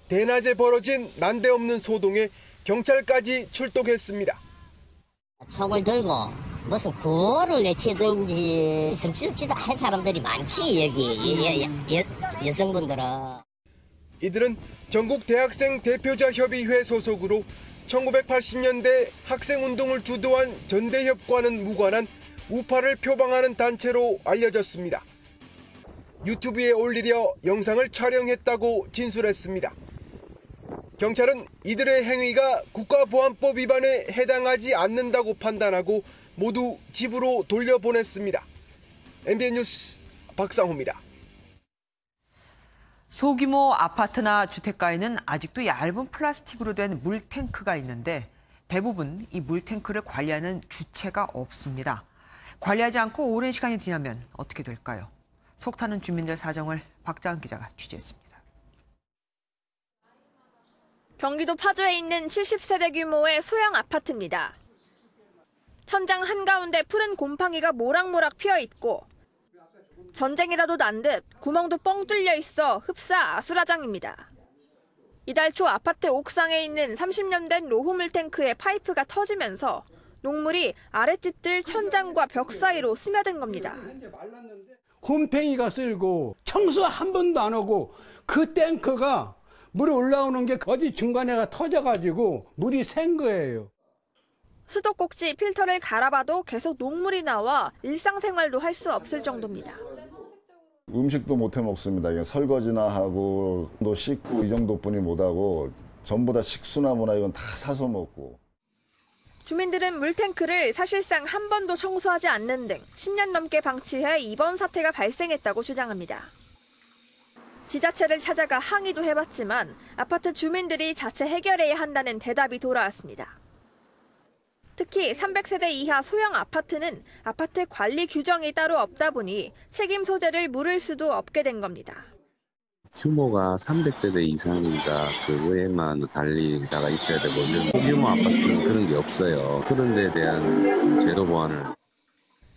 대낮에 벌어진 난데없는 소동에 경찰까지 출동했습니다. 총을 들고 무슨 구호를 내치든지 숨죽지도 한 사람들이 많지 여기 여성분들은. 이들은 전국 대학생 대표자 협의회 소속으로 1980년대 학생운동을 주도한 전대협과는 무관한 우파를 표방하는 단체로 알려졌습니다. 유튜브에 올리려 영상을 촬영했다고 진술했습니다. 경찰은 이들의 행위가 국가보안법 위반에 해당하지 않는다고 판단하고 모두 집으로 돌려보냈습니다. MBN 뉴스 박상호입니다. 소규모 아파트나 주택가에는 아직도 얇은 플라스틱으로 된 물탱크가 있는데 대부분 이 물탱크를 관리하는 주체가 없습니다. 관리하지 않고 오랜 시간이 지나면 어떻게 될까요? 속 타는 주민들 사정을 박자은 기자가 취재했습니다. 경기도 파주에 있는 70세대 규모의 소형 아파트입니다. 천장 한가운데 푸른 곰팡이가 모락모락 피어 있고 전쟁이라도 난 듯 구멍도 뻥 뚫려 있어 흡사 아수라장입니다. 이달 초 아파트 옥상에 있는 30년 된 로후물 탱크의 파이프가 터지면서 녹물이 아랫집들 천장과 벽 사이로 스며든 겁니다. 곰팡이가 쓸고 청소 한 번도 안 하고 그 탱크가 물이 올라오는 게 어디 중간에가 터져가지고 물이 샌 거예요. 수도꼭지 필터를 갈아봐도 계속 녹물이 나와 일상생활도 할 수 없을 정도입니다. 음식도 못 해 먹습니다. 이게 설거지나 하고 또 씻고 이 정도뿐이 못하고 전부 다 식수나무나 이건 다 사서 먹고. 주민들은 물탱크를 사실상 한 번도 청소하지 않는 등 10년 넘게 방치해 이번 사태가 발생했다고 주장합니다. 지자체를 찾아가 항의도 해봤지만 아파트 주민들이 자체 해결해야 한다는 대답이 돌아왔습니다. 특히 300세대 이하 소형 아파트는 아파트 관리 규정이 따로 없다 보니 책임 소재를 물을 수도 없게 된 겁니다. 규모가 300세대 이상이니까 그 외에만 관리자가 있어야 되고 소규모 아파트는 그런 게 없어요. 그런 데에 대한 제도 보완을.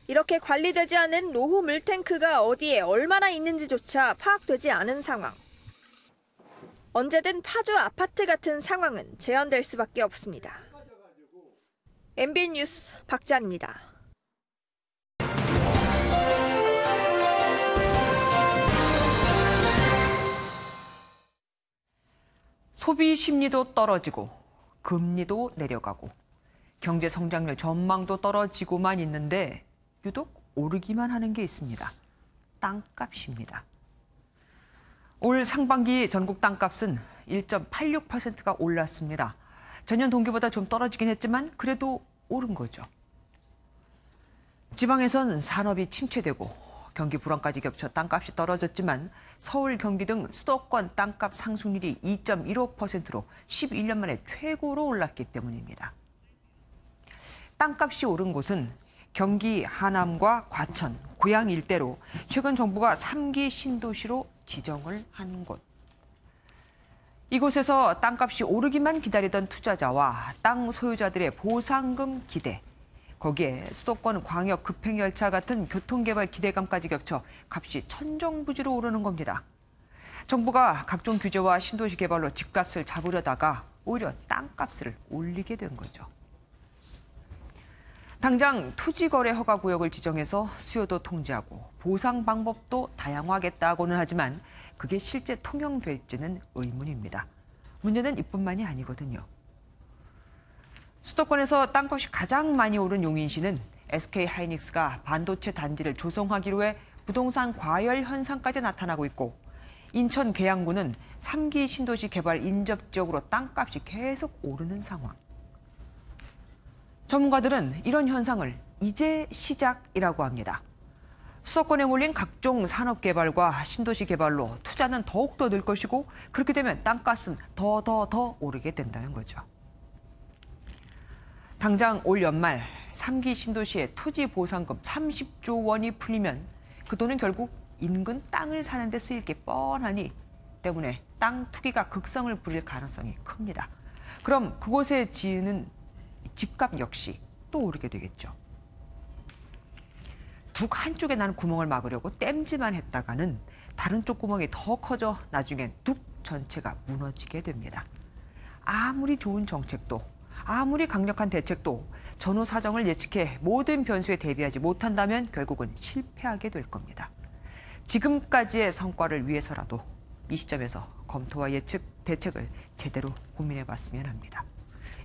이렇게 관리되지 않은 로후 물탱크가 어디에 얼마나 있는지조차 파악되지 않은 상황. 언제든 파주 아파트 같은 상황은 재현될 수밖에 없습니다. MBN 뉴스 박자은입니다. 소비 심리도 떨어지고 금리도 내려가고 경제 성장률 전망도 떨어지고만 있는데 유독 오르기만 하는 게 있습니다. 땅값입니다. 올 상반기 전국 땅값은 1.86%가 올랐습니다. 전년 동기보다 좀 떨어지긴 했지만 그래도 오른 거죠. 지방에선 산업이 침체되고 경기 불황까지 겹쳐 땅값이 떨어졌지만 서울, 경기 등 수도권 땅값 상승률이 2.15%로 11년 만에 최고로 올랐기 때문입니다. 땅값이 오른 곳은 경기 하남과 과천, 고양 일대로 최근 정부가 3기 신도시로 지정을 한 곳. 이곳에서 땅값이 오르기만 기다리던 투자자와 땅 소유자들의 보상금 기대, 거기에 수도권 광역 급행열차 같은 교통개발 기대감까지 겹쳐 값이 천정부지로 오르는 겁니다. 정부가 각종 규제와 신도시 개발로 집값을 잡으려다가 오히려 땅값을 올리게 된 거죠. 당장 토지거래 허가구역을 지정해서 수요도 통제하고 보상 방법도 다양화하겠다고는 하지만 그게 실제 통용될지는 의문입니다. 문제는 이뿐만이 아니거든요. 수도권에서 땅값이 가장 많이 오른 용인시는 SK하이닉스가 반도체 단지를 조성하기로 해 부동산 과열 현상까지 나타나고 있고 인천 계양구는 3기 신도시 개발 인접 지역으로 땅값이 계속 오르는 상황. 전문가들은 이런 현상을 이제 시작이라고 합니다. 수도권에 몰린 각종 산업 개발과 신도시 개발로 투자는 더욱더 늘 것이고 그렇게 되면 땅값은 더 오르게 된다는 거죠. 당장 올 연말 3기 신도시의 토지 보상금 30조 원이 풀리면 그 돈은 결국 인근 땅을 사는 데 쓰일 게 뻔하니 때문에 땅 투기가 극성을 부릴 가능성이 큽니다. 그럼 그곳에 지으는 집값 역시 또 오르게 되겠죠. 둑 한쪽에 나는 구멍을 막으려고 땜질만 했다가는 다른 쪽 구멍이 더 커져 나중엔 둑 전체가 무너지게 됩니다. 아무리 좋은 정책도 아무리 강력한 대책도 전후 사정을 예측해 모든 변수에 대비하지 못한다면 결국은 실패하게 될 겁니다. 지금까지의 성과를 위해서라도 이 시점에서 검토와 예측, 대책을 제대로 고민해봤으면 합니다.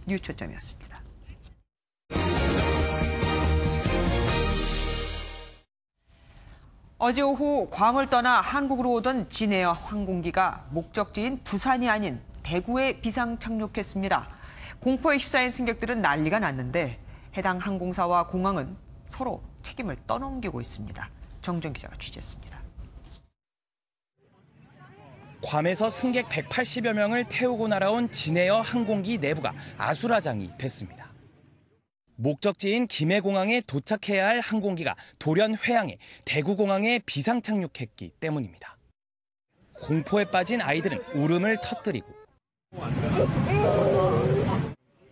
뉴초점이었습니다. 어제 오후 괌을 떠나 한국으로 오던 진에어 항공기가 목적지인 부산이 아닌 대구에 비상 착륙했습니다. 공포에 휩싸인 승객들은 난리가 났는데 해당 항공사와 공항은 서로 책임을 떠넘기고 있습니다. 정정 기자가 취재했습니다. 괌에서 승객 180여 명을 태우고 날아온 진에어 항공기 내부가 아수라장이 됐습니다. 목적지인 김해공항에 도착해야 할 항공기가 돌연 회항해 대구공항에 비상착륙했기 때문입니다. 공포에 빠진 아이들은 울음을 터뜨리고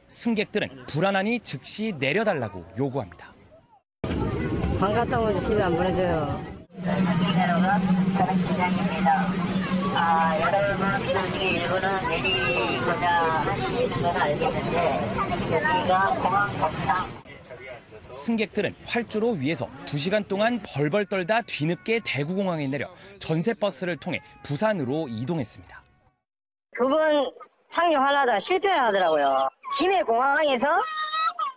승객들은 불안하니 즉시 내려달라고 요구합니다. 방 갔다 오면 집에 안 보내줘요. 저는 기장입니다. 여러분 중에 일부는 내리고자 하시는 건 알겠는데 여기가 공항 법상. 승객들은 활주로 위에서 2시간 동안 벌벌 떨다 뒤늦게 대구공항에 내려 전세버스를 통해 부산으로 이동했습니다. 두 번 착륙하려다 실패를 하더라고요. 김해공항에서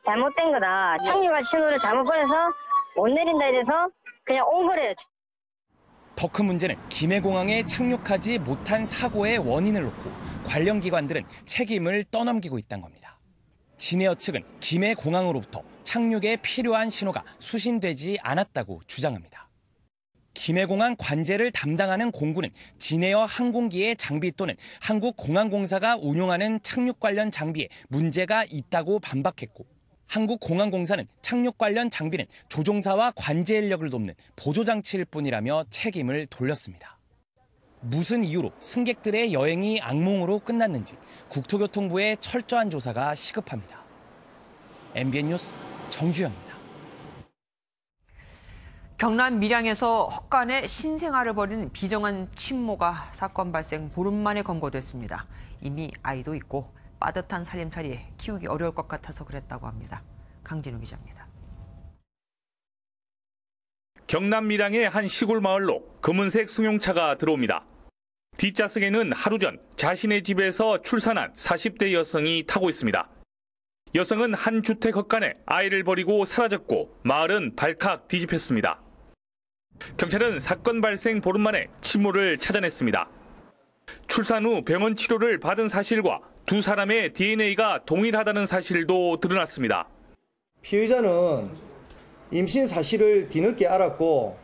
잘못된 거다. 착륙할 신호를 잘못 보내서 못 내린다 이래서 그냥 온 거래요. 더 큰 문제는 김해공항에 착륙하지 못한 사고의 원인을 놓고 관련 기관들은 책임을 떠넘기고 있다는 겁니다. 진에어 측은 김해공항으로부터 착륙에 필요한 신호가 수신되지 않았다고 주장합니다. 김해공항 관제를 담당하는 공군은 진에어 항공기의 장비 또는 한국공항공사가 운용하는 착륙 관련 장비에 문제가 있다고 반박했고 한국공항공사는 착륙 관련 장비는 조종사와 관제 인력을 돕는 보조장치일 뿐이라며 책임을 돌렸습니다. 무슨 이유로 승객들의 여행이 악몽으로 끝났는지 국토교통부의 철저한 조사가 시급합니다. MBN 뉴스 정주영입니다. 경남 밀양에서 헛간에 신생아를 벌인 비정한 친모가 사건 발생 보름 만에 검거됐습니다. 이미 아이도 있고 빠듯한 살림살이에 키우기 어려울 것 같아서 그랬다고 합니다. 강진우 기자입니다. 경남 밀양의 한 시골 마을로 검은색 승용차가 들어옵니다. 뒷좌석에는 하루 전 자신의 집에서 출산한 40대 여성이 타고 있습니다. 여성은 한 주택 헛간에 아이를 버리고 사라졌고 마을은 발칵 뒤집혔습니다. 경찰은 사건 발생 보름 만에 친모를 찾아냈습니다. 출산 후 병원 치료를 받은 사실과 두 사람의 DNA가 동일하다는 사실도 드러났습니다. 피의자는 임신 사실을 뒤늦게 알았고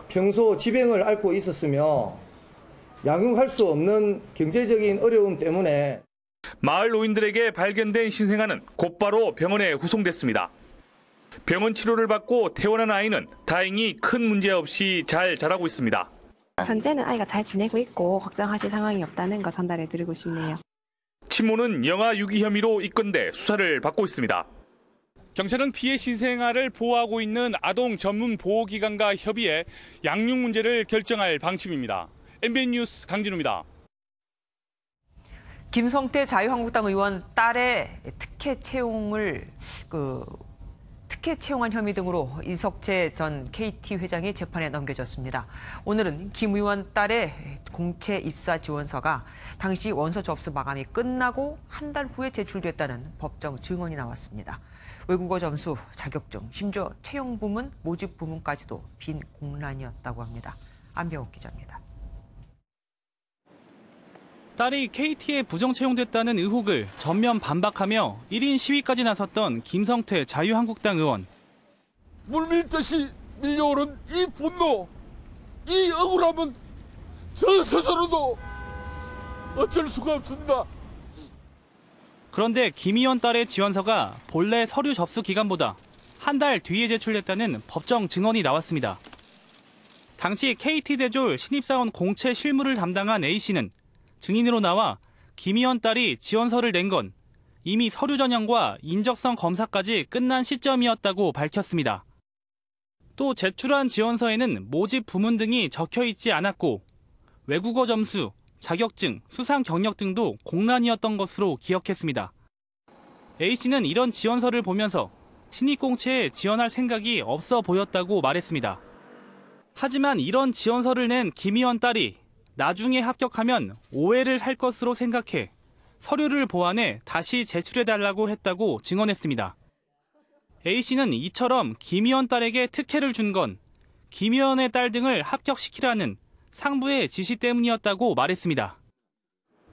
평소 지병을 앓고 있었으며 양육할 수 없는 경제적인 어려움 때문에 마을 노인들에게 발견된 신생아는 곧바로 병원에 후송됐습니다. 병원 치료를 받고 태어난 아이는 다행히 큰 문제 없이 잘 자라고 있습니다. 현재는 아이가 잘 지내고 있고 걱정하실 상황이 없다는 거 전달해 드리고 싶네요. 친모는 영아 유기 혐의로 입건돼 수사를 받고 있습니다. 경찰은 피해 신생아를 보호하고 있는 아동 전문 보호기관과 협의해 양육 문제를 결정할 방침입니다. MBN 뉴스 강진우입니다. 김성태 자유한국당 의원 딸의 특혜 채용한 혐의 등으로 이석채 전 KT 회장이 재판에 넘겨졌습니다. 오늘은 김 의원 딸의 공채 입사 지원서가 당시 원서 접수 마감이 끝나고 한 달 후에 제출됐다는 법정 증언이 나왔습니다. 외국어 점수, 자격증, 심지어 채용 부문, 모집 부문까지도 빈 공란이었다고 합니다. 안병욱 기자입니다. 딸이 KT에 부정 채용됐다는 의혹을 전면 반박하며 1인 시위까지 나섰던 김성태 자유한국당 의원. 물밀듯이 밀려오는 이 분노, 이 억울함은 저 스스로도 어쩔 수가 없습니다. 그런데 김 의원 딸의 지원서가 본래 서류 접수 기간보다 한 달 뒤에 제출됐다는 법정 증언이 나왔습니다. 당시 KT 대졸 신입사원 공채 실무를 담당한 A씨는 증인으로 나와 김 의원 딸이 지원서를 낸 건 이미 서류 전형과 인적성 검사까지 끝난 시점이었다고 밝혔습니다. 또 제출한 지원서에는 모집 부문 등이 적혀 있지 않았고 외국어 점수, 자격증, 수상 경력 등도 공란이었던 것으로 기억했습니다. A씨는 이런 지원서를 보면서 신입공채에 지원할 생각이 없어 보였다고 말했습니다. 하지만 이런 지원서를 낸 김 의원 딸이 나중에 합격하면 오해를 할 것으로 생각해 서류를 보완해 다시 제출해달라고 했다고 증언했습니다. A씨는 이처럼 김 의원 딸에게 특혜를 준 건 김 의원의 딸 등을 합격시키라는 상부의 지시 때문이었다고 말했습니다.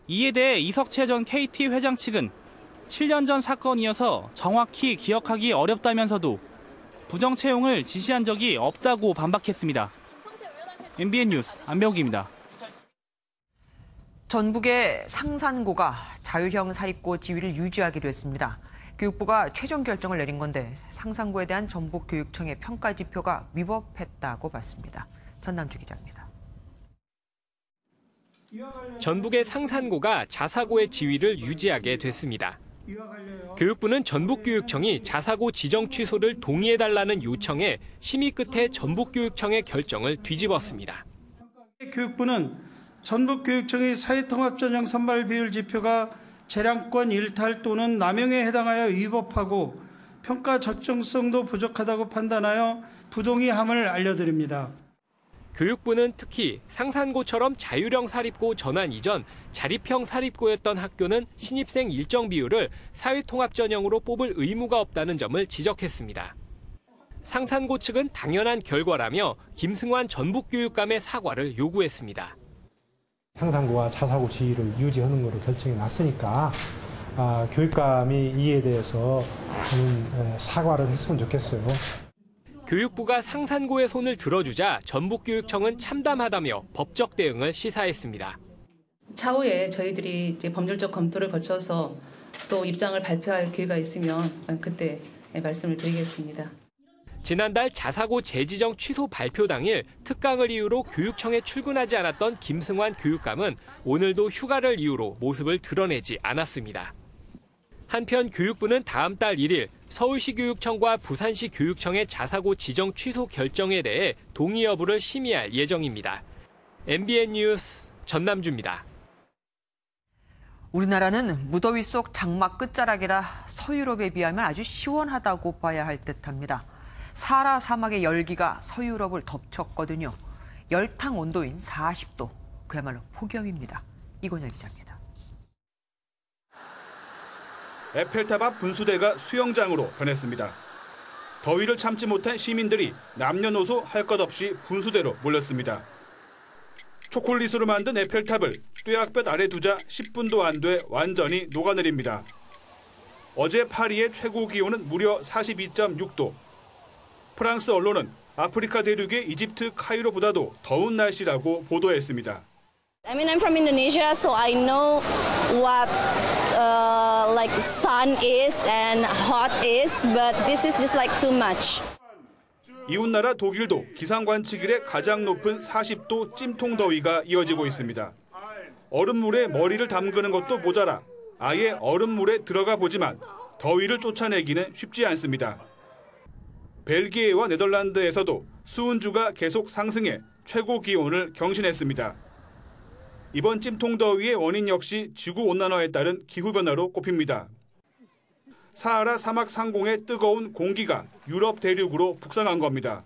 이에 대해 이석채 전 KT 회장 측은 7년 전 사건이어서 정확히 기억하기 어렵다면서도 부정 채용을 지시한 적이 없다고 반박했습니다. MBN 뉴스 안병욱입니다. 전북의 상산고가 자율형 사립고 지위를 유지하기로 했습니다. 교육부가 최종 결정을 내린 건데 상산고에 대한 전북교육청의 평가 지표가 위법했다고 봤습니다. 전남주 기자입니다. 전북의 상산고가 자사고의 지위를 유지하게 됐습니다. 교육부는 전북교육청이 자사고 지정 취소를 동의해달라는 요청에 심의 끝에 전북교육청의 결정을 뒤집었습니다. 교육부는 전북교육청의 사회통합전형 선발 비율 지표가 재량권 일탈 또는 남용에 해당하여 위법하고 평가 적정성도 부족하다고 판단하여 부동의함을 알려드립니다. 교육부는 특히 상산고처럼 자율형 사립고 전환 이전 자립형 사립고였던 학교는 신입생 일정 비율을 사회통합 전형으로 뽑을 의무가 없다는 점을 지적했습니다. 상산고 측은 당연한 결과라며 김승환 전북교육감의 사과를 요구했습니다. 상산고와 자사고 지위를 유지하는 것으로 결정이 났으니까 교육감이 이에 대해서 저는 사과를 했으면 좋겠어요. 교육부가 상산고의 손을 들어주자 전북교육청은 참담하다며 법적 대응을 시사했습니다. 차후에 저희들이 이제 법률적 검토를 거쳐서 또 입장을 발표할 기회가 있으면 그때 말씀을 드리겠습니다. 지난달 자사고 재지정 취소 발표 당일 특강을 이유로 교육청에 출근하지 않았던 김승환 교육감은 오늘도 휴가를 이유로 모습을 드러내지 않았습니다. 한편 교육부는 다음 달 1일 서울시 교육청과 부산시 교육청의 자사고 지정 취소 결정에 대해 동의 여부를 심의할 예정입니다. MBN 뉴스 전남주입니다. 우리나라는 무더위 속 장마 끝자락이라 서유럽에 비하면 아주 시원하다고 봐야 할 듯합니다. 사하라 사막의 열기가 서유럽을 덮쳤거든요. 열탕 온도인 40도. 그야말로 폭염입니다. 이건영 기자입니다. 에펠탑 앞 분수대가 수영장으로 변했습니다. 더위를 참지 못한 시민들이 남녀노소 할 것 없이 분수대로 몰렸습니다. 초콜릿으로 만든 에펠탑을 뙤약볕 아래 두자 10분도 안 돼 완전히 녹아내립니다. 어제 파리의 최고 기온은 무려 42.6도. 프랑스 언론은 아프리카 대륙의 이집트 카이로보다도 더운 날씨라고 보도했습니다. I mean, I'm from Indonesia, so I know what like sun is and hot is, but this is just like too much. 이웃나라 독일도 기상관측일에 가장 높은 40도 찜통 더위가 이어지고 있습니다. 얼음물에 머리를 담그는 것도 모자라 아예 얼음물에 들어가 보지만 더위를 쫓아내기는 쉽지 않습니다. 벨기에와 네덜란드에서도 수은주가 계속 상승해 최고 기온을 경신했습니다. 이번 찜통더위의 원인 역시 지구온난화에 따른 기후변화로 꼽힙니다. 사하라 사막 상공의 뜨거운 공기가 유럽 대륙으로 북상한 겁니다.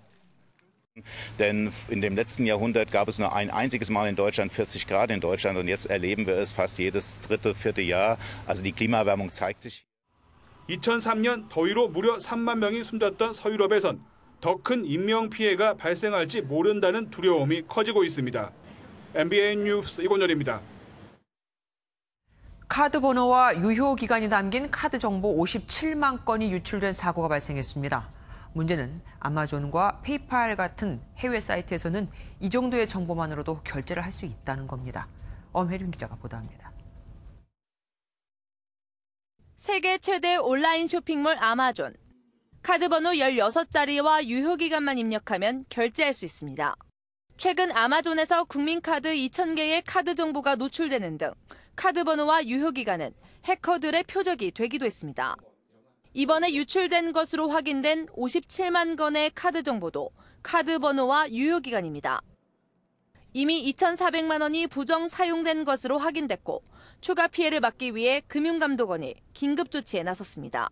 Denn in dem letzten Jahrhundert gab es nur ein einziges Mal in Deutschland 40 Grad in Deutschland und jetzt erleben wir es fast jedes dritte, vierte Jahr. Also die Klimaerwärmung zeigt sich. 2003년 더위로 무려 3만 명이 숨졌던 서유럽에선 더 큰 인명 피해가 발생할지 모른다는 두려움이 커지고 있습니다. MBN 뉴스 이곤열입니다. 카드 번호와 유효 기간이 담긴 카드 정보 57만 건이 유출된 사고가 발생했습니다. 문제는 아마존과 페이팔 같은 해외 사이트에서는 이 정도의 정보만으로도 결제를 할 수 있다는 겁니다. 엄혜림 기자가 보도합니다. 세계 최대 온라인 쇼핑몰 아마존. 카드 번호 16자리와 유효 기간만 입력하면 결제할 수 있습니다. 최근 아마존에서 국민카드 2,000개의 카드 정보가 노출되는 등 카드 번호와 유효 기간은 해커들의 표적이 되기도 했습니다. 이번에 유출된 것으로 확인된 57만 건의 카드 정보도 카드 번호와 유효 기간입니다. 이미 2,400만 원이 부정 사용된 것으로 확인됐고 추가 피해를 막기 위해 금융감독원이 긴급 조치에 나섰습니다.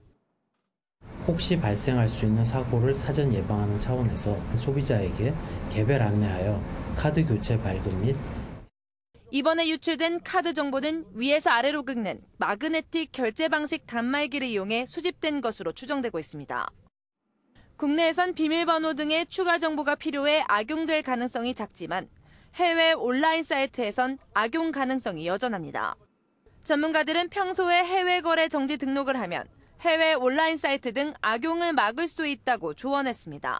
혹시 발생할 수 있는 사고를 사전 예방하는 차원에서 소비자에게 개별 안내하여 카드 교체 발급 및 이번에 유출된 카드 정보는 위에서 아래로 긁는 마그네틱 결제 방식 단말기를 이용해 수집된 것으로 추정되고 있습니다. 국내에선 비밀번호 등의 추가 정보가 필요해 악용될 가능성이 작지만 해외 온라인 사이트에선 악용 가능성이 여전합니다. 전문가들은 평소에 해외 거래 정지 등록을 하면 해외 온라인 사이트 등 악용을 막을 수 있다고 조언했습니다.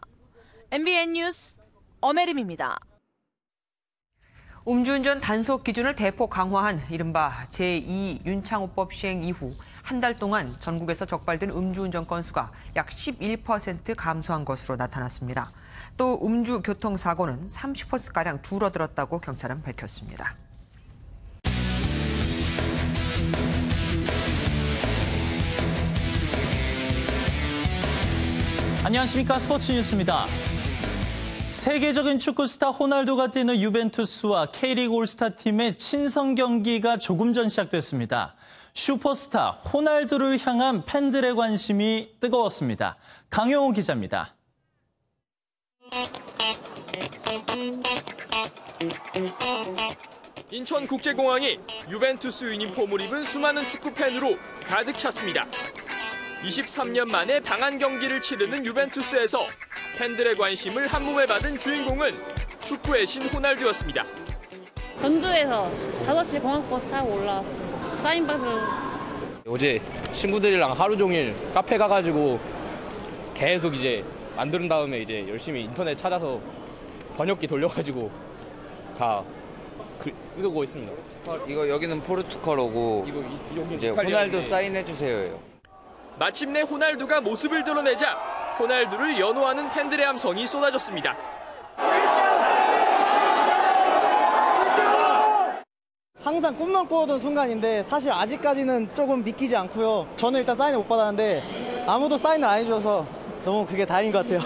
MBN 뉴스 엄혜림입니다. 음주운전 단속 기준을 대폭 강화한 이른바 제2 윤창호법 시행 이후 한 달 동안 전국에서 적발된 음주운전 건수가 약 11% 감소한 것으로 나타났습니다. 또 음주 교통사고는 30%가량 줄어들었다고 경찰은 밝혔습니다. 안녕하십니까. 스포츠 뉴스입니다. 세계적인 축구 스타 호날두가 뛰는 유벤투스와 K리그 올스타 팀의 친선 경기가 조금 전 시작됐습니다. 슈퍼스타 호날두를 향한 팬들의 관심이 뜨거웠습니다. 강영호 기자입니다. 인천국제공항이 유벤투스 유니폼을 입은 수많은 축구 팬으로 가득 찼습니다. 23년 만에 방한 경기를 치르는 유벤투스에서 팬들의 관심을 한몸에 받은 주인공은 축구의 신 호날두였습니다. 전주에서 5시 공항버스 타고 올라왔어요. 사인 받으러. 어제 친구들이랑 하루 종일 카페 가가지고 계속 이제 만든 다음에 이제 열심히 인터넷 찾아서 번역기 돌려가지고 다 쓰고 있습니다. 이거 여기는 포르투갈어고 이제 호날두 사인해 주세요. 마침내 호날두가 모습을 드러내자 호날두를 연호하는 팬들의 함성이 쏟아졌습니다. 항상 꿈만 꾸었던 순간인데 사실 아직까지는 조금 믿기지 않고요. 저는 일단 사인을 못 받았는데 아무도 사인을 안 해줘서 너무 그게 다행인 것 같아요.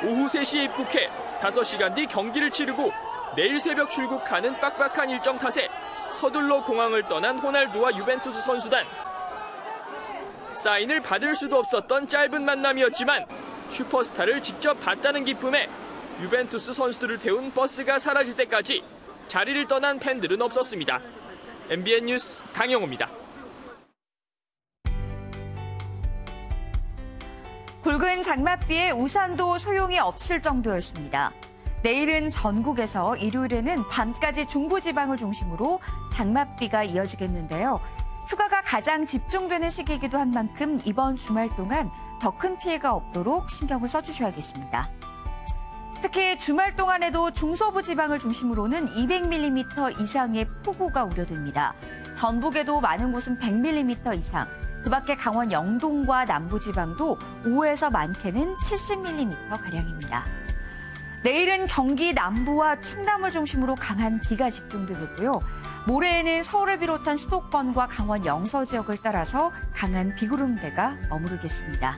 오후 3시에 입국해 5시간 뒤 경기를 치르고 내일 새벽 출국하는 빡빡한 일정 탓에 서둘러 공항을 떠난 호날두와 유벤투스 선수단. 사인을 받을 수도 없었던 짧은 만남이었지만 슈퍼스타를 직접 봤다는 기쁨에 유벤투스 선수들을 태운 버스가 사라질 때까지 자리를 떠난 팬들은 없었습니다. MBN 뉴스 강영호입니다. 굵은 장맛비에 우산도 소용이 없을 정도였습니다. 내일은 전국에서 일요일에는 밤까지 중부지방을 중심으로 장맛비가 이어지겠는데요. 휴가가 가장 집중되는 시기이기도 한 만큼 이번 주말 동안 더 큰 피해가 없도록 신경을 써주셔야겠습니다. 특히 주말 동안에도 중서부 지방을 중심으로는 200mm 이상의 폭우가 우려됩니다. 전북에도 많은 곳은 100mm 이상, 그 밖에 강원 영동과 남부지방도 5에서 많게는 70mm가량입니다. 내일은 경기 남부와 충남을 중심으로 강한 비가 집중되고요. 모레에는 서울을 비롯한 수도권과 강원 영서 지역을 따라서 강한 비구름대가 머무르겠습니다.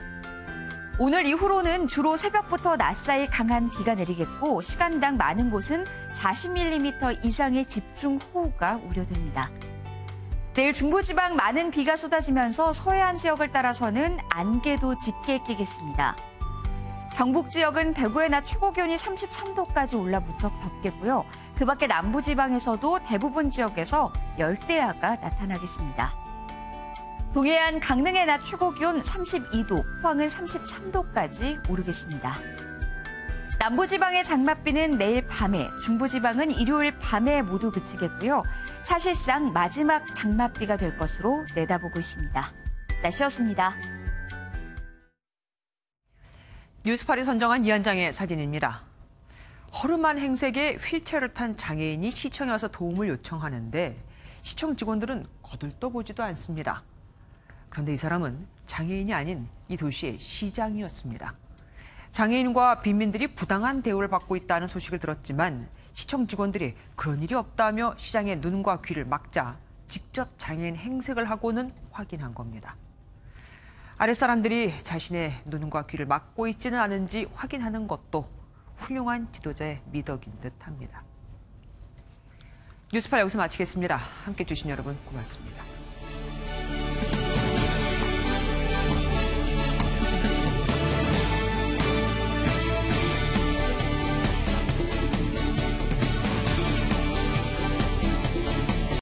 오늘 이후로는 주로 새벽부터 낮사이 강한 비가 내리겠고 시간당 많은 곳은 40mm 이상의 집중호우가 우려됩니다. 내일 중부지방 많은 비가 쏟아지면서 서해안 지역을 따라서는 안개도 짙게 끼겠습니다. 경북 지역은 대구의 낮 최고 기온이 33도까지 올라 무척 덥겠고요. 그 밖에 남부지방에서도 대부분 지역에서 열대야가 나타나겠습니다. 동해안 강릉의 낮 최고 기온 32도, 포항은 33도까지 오르겠습니다. 남부지방의 장맛비는 내일 밤에, 중부지방은 일요일 밤에 모두 그치겠고요. 사실상 마지막 장맛비가 될 것으로 내다보고 있습니다. 날씨였습니다. 뉴스팔이 선정한 이 한 장의 사진입니다. 허름한 행색에 휠체어를 탄 장애인이 시청에 와서 도움을 요청하는데 시청 직원들은 거들떠보지도 않습니다. 그런데 이 사람은 장애인이 아닌 이 도시의 시장이었습니다. 장애인과 빈민들이 부당한 대우를 받고 있다는 소식을 들었지만 시청 직원들이 그런 일이 없다며 시장의 눈과 귀를 막자 직접 장애인 행색을 하고는 확인한 겁니다. 아랫사람들이 자신의 눈과 귀를 막고 있지는 않은지 확인하는 것도 훌륭한 지도자의 미덕인 듯합니다. 뉴스팔 여기서 마치겠습니다. 함께해 주신 여러분 고맙습니다.